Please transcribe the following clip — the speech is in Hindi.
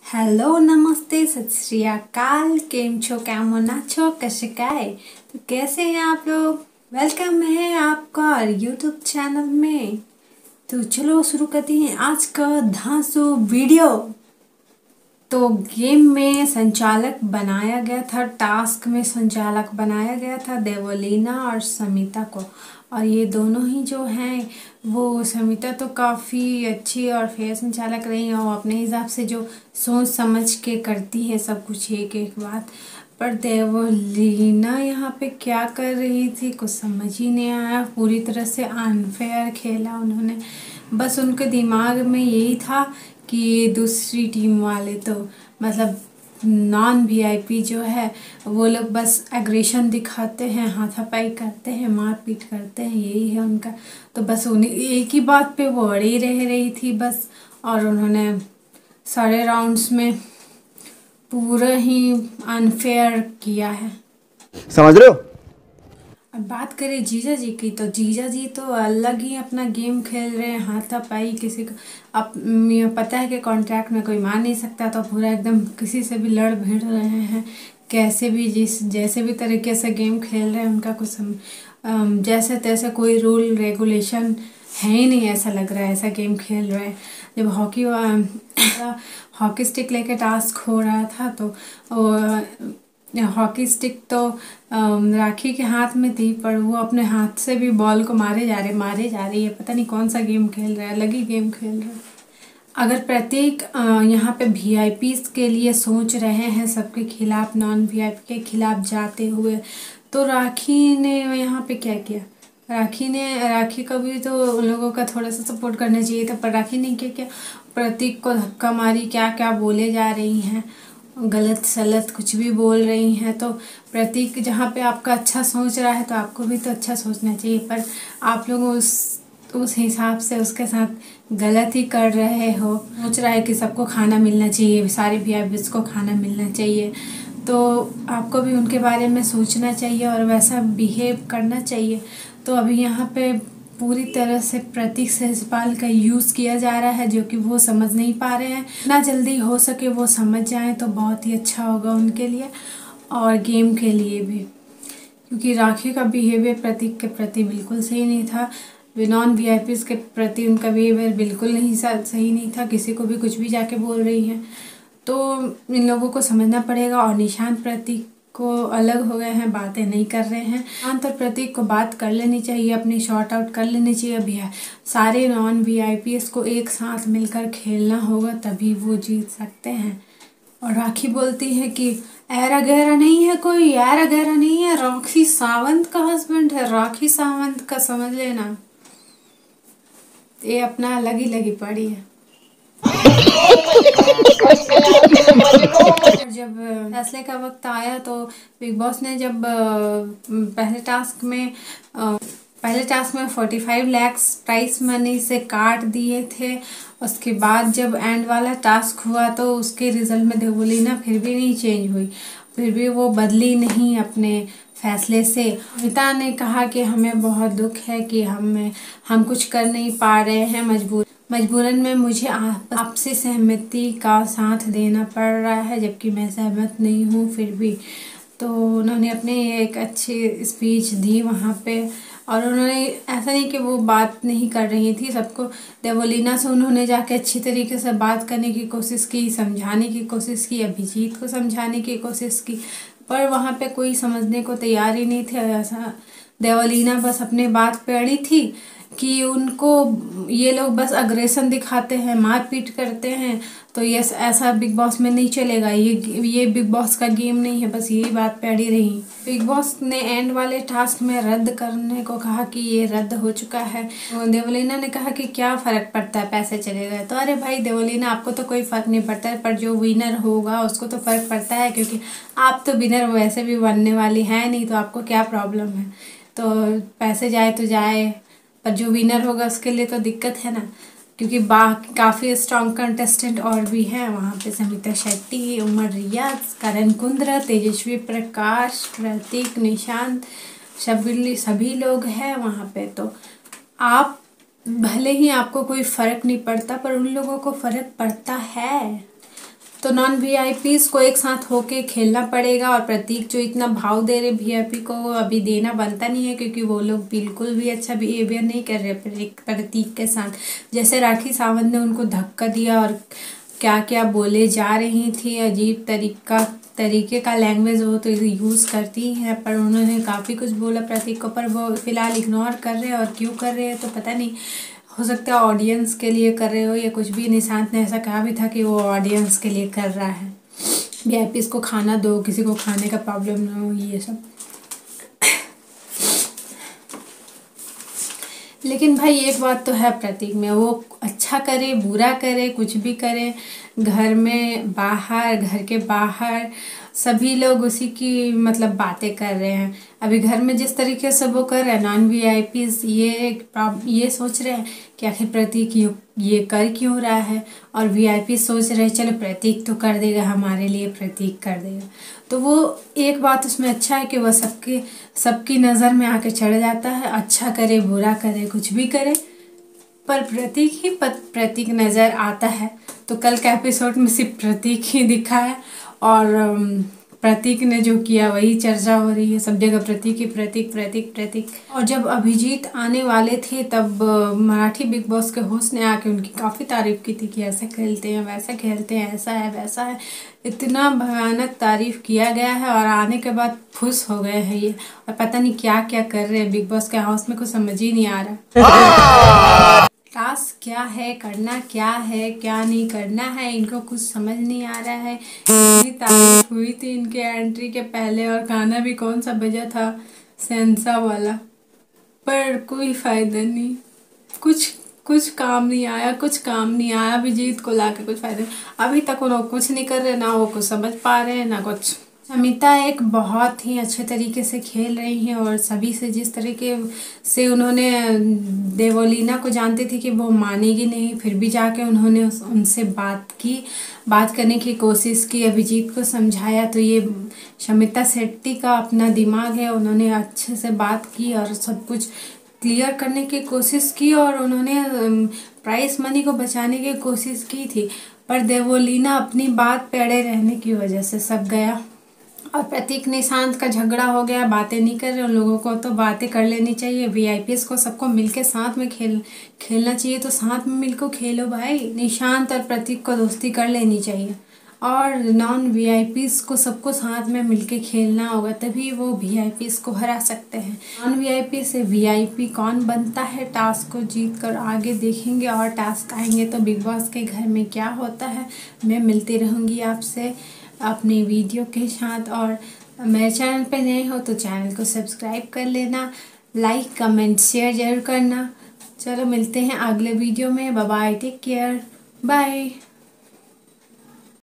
हेलो नमस्ते सत श्री अकाल। केम छो कैमो नाचो कशे काय। तो कैसे हैं आप लोग। वेलकम है आपका यूट्यूब चैनल में। तो चलो शुरू करते हैं आज का धांसू वीडियो। तो गेम में संचालक बनाया गया था, टास्क में संचालक बनाया गया था देवलीना और समिता को। और ये दोनों ही जो हैं वो समिता तो काफ़ी अच्छी और फेयर संचालक रही हैं और अपने हिसाब से जो सोच समझ के करती है सब कुछ एक एक बात। पर देवलीना यहाँ पे क्या कर रही थी कुछ समझ ही नहीं आया। पूरी तरह से अनफेयर खेला उन्होंने। बस उनके दिमाग में यही था कि दूसरी टीम वाले तो मतलब नॉन वीआईपी जो है वो लोग बस एग्रेशन दिखाते हैं, हाथापाई करते हैं, मारपीट करते हैं, यही है उनका। तो बस उन्हें एक ही बात पे वो अड़ी रह रही थी बस। और उन्होंने सारे राउंड्स में पूरा ही अनफेयर किया है। समझ रहे हो। अब बात करें जीजा जी की तो जीजा जी तो अलग ही अपना गेम खेल रहे हैं, हाथापाई किसी को अब पता है कि कॉन्ट्रैक्ट में कोई मान नहीं सकता तो पूरा एकदम किसी से भी लड़ भिड़ रहे हैं। कैसे भी जैसे भी तरीके से गेम खेल रहे हैं उनका कुछ जैसे तैसे कोई रूल रेगुलेशन है ही नहीं, ऐसा लग रहा है ऐसा गेम खेल रहे हैं। जब हॉकी स्टिक लेके टास्क हो रहा था तो हॉकी स्टिक तो राखी के हाथ में थी पर वो अपने हाथ से भी बॉल को मारे जा रही है। पता नहीं कौन सा गेम खेल रहा है, अलग ही गेम खेल रहा है। अगर प्रत्येक यहाँ पे वीआईपीज के लिए सोच रहे हैं, सबके खिलाफ नॉन वीआईपी के खिलाफ जाते हुए, तो राखी ने यहाँ पे क्या किया। राखी का भी तो उन लोगों का थोड़ा सा सपोर्ट करना चाहिए था पर राखी ने क्या किया, प्रतीक को धक्का मारी, क्या क्या बोले जा रही हैं, गलत सलत कुछ भी बोल रही हैं। तो प्रतीक जहाँ पे आपका अच्छा सोच रहा है तो आपको भी तो अच्छा सोचना चाहिए पर आप लोग उस हिसाब से उसके साथ गलत ही कर रहे हो। सोच रहा है कि सबको खाना मिलना चाहिए, सारे वीआईपीज को खाना मिलना चाहिए, तो आपको भी उनके बारे में सोचना चाहिए और वैसा बिहेव करना चाहिए। तो अभी यहाँ पे पूरी तरह से प्रतीक सहजपाल का यूज़ किया जा रहा है जो कि वो समझ नहीं पा रहे हैं। ना जल्दी हो सके वो समझ जाएं तो बहुत ही अच्छा होगा उनके लिए और गेम के लिए भी, क्योंकि राखी का बिहेवियर प्रतीक के प्रति बिल्कुल सही नहीं था। नॉन वीआईपीज के प्रति उनका बिहेवियर बिल्कुल नहीं सही नहीं था। किसी को भी कुछ भी जाके बोल रही हैं तो इन लोगों को समझना पड़ेगा। और निशांत प्रतीक को अलग हो गए हैं, बातें नहीं कर रहे हैं। निशांत और प्रतीक को बात कर लेनी चाहिए, अपनी शॉर्ट आउट कर लेनी चाहिए। अभी सारे नॉन वीआईपीएस को एक साथ मिलकर खेलना होगा तभी वो जीत सकते हैं। और राखी बोलती है कि ऐरा गहरा नहीं है, कोई ऐरा गहरा नहीं है, राखी सावंत का हस्बैंड है, राखी सावंत का समझ लेना। ये अपना अलग ही लगी पड़ी है। जब फैसले का वक्त आया तो बिग बॉस ने जब पहले टास्क में 45 लाख प्राइस मनी से काट दिए थे। उसके बाद जब एंड वाला टास्क हुआ तो उसके रिजल्ट में देवलीना फिर भी नहीं चेंज हुई, फिर भी वो बदली नहीं अपने फैसले से। अमिता ने कहा कि हमें बहुत दुख है कि हम कुछ कर नहीं पा रहे हैं, मजबूरन में मुझे आपसे सहमति का साथ देना पड़ रहा है जबकि मैं सहमत नहीं हूँ फिर भी। तो उन्होंने अपने एक अच्छी स्पीच दी वहाँ पे। और उन्होंने ऐसा नहीं कि वो बात नहीं कर रही थी, सबको देवलीना से उन्होंने जाके अच्छी तरीके से बात करने की कोशिश की, समझाने की कोशिश की, अभिजीत को समझाने की कोशिश की, पर वहाँ पे कोई समझने को तैयार ही नहीं थे। ऐसा देवलीना बस अपने बात पे अड़ी थी कि उनको ये लोग बस अग्रेशन दिखाते हैं, मारपीट करते हैं, तो ये ऐसा बिग बॉस में नहीं चलेगा, ये बिग बॉस का गेम नहीं है। बस यही बात पे अड़ी रही। बिग बॉस ने एंड वाले टास्क में रद्द करने को कहा कि ये रद्द हो चुका है। देवलीना ने कहा कि क्या फ़र्क पड़ता है, पैसे चले गए तो। अरे भाई देवलीना, आपको तो कोई फ़र्क नहीं पड़ता है पर जो विनर होगा उसको तो फ़र्क पड़ता है, क्योंकि आप तो विनर वैसे भी बनने वाली है नहीं, तो आपको क्या प्रॉब्लम है। तो पैसे जाए तो जाए पर जो विनर होगा उसके लिए तो दिक्कत है ना, क्योंकि काफ़ी स्ट्रॉन्ग कंटेस्टेंट और भी हैं वहाँ पे। समिता शेट्टी, उमर रियाज, करण कुंद्रा, तेजस्वी प्रकाश, प्रतीक, निशांत, सभी लोग हैं वहाँ पे। तो आप भले ही आपको कोई फ़र्क नहीं पड़ता पर उन लोगों को फ़र्क पड़ता है। तो नॉन वीआईपीज को एक साथ होके खेलना पड़ेगा। और प्रतीक जो इतना भाव दे रहे वीआईपी को, वो अभी देना बनता नहीं है, क्योंकि वो लोग बिल्कुल भी अच्छा बिहेवियर नहीं कर रहे प्रतीक के साथ। जैसे राखी सावंत ने उनको धक्का दिया और क्या क्या बोले जा रही थी, अजीब तरीके का लैंग्वेज वो तो यूज़ करती हैं, पर उन्होंने काफ़ी कुछ बोला प्रतीक को, पर वो फिलहाल इग्नोर कर रहे हैं। और क्यों कर रहे हैं तो पता नहीं, हो सकता है ऑडियंस के लिए कर रहे हो या कुछ भी। निशांत ने ऐसा कहा भी था कि वो ऑडियंस के लिए कर रहा है, वीआईपीज को खाना दो, किसी को खाने का प्रॉब्लम ना हो, ये सब। लेकिन भाई एक बात तो है प्रतीक में, वो अच्छा करे बुरा करे कुछ भी करे, घर में बाहर, घर के बाहर सभी लोग उसी की मतलब बातें कर रहे हैं। अभी घर में जिस तरीके से वो कर रहे हैं, नॉन वीआईपीज ये सोच रहे हैं कि आखिर प्रतीक ये कर क्यों रहा है, और वीआईपी सोच रहे हैं चलो प्रतीक तो कर देगा हमारे लिए, प्रतीक कर देगा। तो वो एक बात उसमें अच्छा है कि वह सबकी नज़र में आके चढ़ जाता है, अच्छा करे बुरा करे कुछ भी करे, पर प्रतीक नज़र आता है। तो कल के एपिसोड में सिर्फ प्रतीक ही दिखा है, और प्रतीक ने जो किया वही चर्चा हो रही है सब जगह, प्रतीक ही प्रतीक प्रतीक प्रतीक। और जब अभिजीत आने वाले थे तब मराठी बिग बॉस के होस्ट ने आके उनकी काफ़ी तारीफ की थी कि ऐसा खेलते हैं वैसा खेलते हैं, ऐसा है वैसा है, इतना भयानक तारीफ किया गया है। और आने के बाद खुश हो गए हैं ये, और पता नहीं क्या क्या कर रहे हैं बिग बॉस के हाउस में, कुछ समझ ही नहीं आ रहा। टास्क क्या है, करना क्या है, क्या नहीं करना है, इनको कुछ समझ नहीं आ रहा है। इतनी तारीफ हुई थी इनके एंट्री के पहले, और गाना भी कौन सा बजा था, सेंसा वाला, पर कोई फायदा नहीं, कुछ काम नहीं आया, अभिजीत को लाके कुछ फायदा नहीं। अभी तक वो लोग कुछ नहीं कर रहे, ना वो कुछ समझ पा रहे हैं ना कुछ। शमिता एक बहुत ही अच्छे तरीके से खेल रही हैं, और सभी से जिस तरीके से उन्होंने देवोलीना को जानते थे कि वो मानेगी नहीं, फिर भी जाके उन्होंने उनसे बात करने की कोशिश की, अभिजीत को समझाया। तो ये शमिता शेट्टी का अपना दिमाग है, उन्होंने अच्छे से बात की और सब कुछ क्लियर करने की कोशिश की, और उन्होंने प्राइस मनी को बचाने की कोशिश की थी। पर देवोलीना अपनी बात पे अड़े रहने की वजह से सब गया। और प्रतीक निशांत का झगड़ा हो गया, बातें नहीं कर रहे उन लोगों को, तो बातें कर लेनी चाहिए। वीआईपीज को सबको मिलके साथ में खेलना चाहिए, तो साथ में मिलकर खेलो भाई। निशांत और प्रतीक को दोस्ती कर लेनी चाहिए, और नॉन वीआईपीज को सबको साथ में मिलके खेलना होगा, तभी वो वीआईपीज को हरा सकते हैं। नॉन वीआईपी से वीआईपी कौन बनता है, टास्क को जीत कर आगे देखेंगे, और टास्क आएंगे तो बिग बॉस के घर में क्या होता है मैं मिलती रहूँगी आपसे अपनी वीडियो के साथ। और मेरे चैनल पे नए हो तो चैनल को सब्सक्राइब कर लेना, लाइक कमेंट शेयर जरूर करना। चलो मिलते हैं अगले वीडियो में, bye bye, take care, bye.